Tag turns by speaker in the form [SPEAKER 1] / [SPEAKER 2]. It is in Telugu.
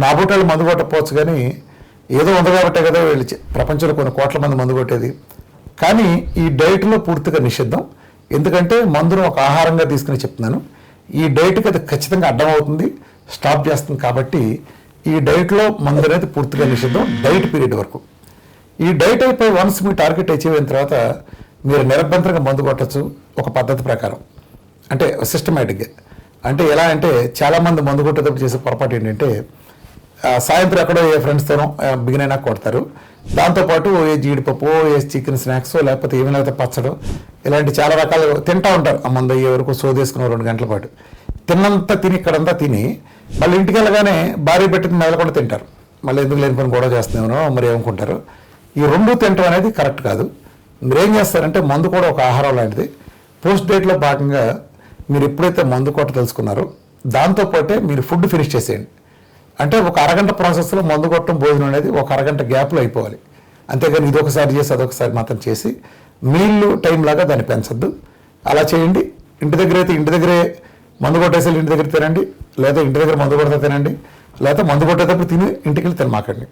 [SPEAKER 1] నాబోటాలు మందు కొట్టకపోవచ్చు, కానీ ఏదో ఉంది కాబట్టే కదా వీళ్ళు ప్రపంచంలో కొన్ని కోట్ల మంది మందు కొట్టేది. కానీ ఈ డైట్లో పూర్తిగా నిషిద్ధం. ఎందుకంటే మందును ఒక ఆహారంగా తీసుకుని చెప్తున్నాను. ఈ డైట్కి అది ఖచ్చితంగా అడ్డం అవుతుంది, స్టాప్ చేస్తుంది. కాబట్టి ఈ డైట్లో మందు అనేది పూర్తిగా నిషిద్ధం డైట్ పీరియడ్ వరకు. ఈ డైట్ అయిపోయి వన్స్ మీ టార్గెట్ అచీవ్ అయిన తర్వాత మీరు నిరభ్యంతరంగా మందు కొట్టచ్చు ఒక పద్ధతి ప్రకారం, అంటే సిస్టమేటిక్గా. అంటే ఎలా అంటే చాలామంది మందు కొట్టేటప్పుడు చేసే పొరపాటు ఏంటంటే సాయంత్రం ఎక్కడో ఏ ఫ్రెండ్స్తోనో బిగిన్ అయినా కొడతారు. దాంతోపాటు ఏ జీడిపప్పు, ఏ చికెన్ స్నాక్స్, లేకపోతే ఏమైనా పచ్చడం, ఇలాంటి చాలా రకాలు తింటూ ఉంటారు. ఆ మందు అయ్యే వరకు సోదేసుకున్న 2 గంటల పాటు తిన్నంతా తిని ఇక్కడంతా తిని మళ్ళీ ఇంటికి వెళ్ళగానే భార్య పెట్టి మెదలకుండా తింటారు. మళ్ళీ ఎందుకు లేని పని గొడవ చేస్తున్నామో మరి ఏమనుకుంటారు. ఈ 2 తినటం అనేది కరెక్ట్ కాదు. మీరేం చేస్తారంటే మందు కూడా ఒక ఆహారం లాంటిది. పోస్ట్ డేట్లో భాగంగా మీరు ఎప్పుడైతే మందు కొట్ట తెలుసుకున్నారో దాంతోపాటే మీరు ఫుడ్ ఫినిష్ చేసేయండి. అంటే ఒక అరగంట ప్రాసెస్లో మందు కొట్టడం, భోజనం అనేది ఒక అరగంట గ్యాప్లో అయిపోవాలి. అంతేగాని ఇది ఒకసారి చేసి అదొకసారి మాత్రం చేసి మీల్ టైం లాగా దాన్ని పెంచద్దు. అలా చేయండి. ఇంటి దగ్గర అయితే ఇంటి దగ్గరే మందు కొట్టేసి ఇంటి దగ్గర తినండి, లేదా ఇంటి దగ్గర మందు కొడితే తినండి, లేదా మందు కొట్టేటప్పుడు తిని ఇంటికి వెళ్ళి తినమాకండి.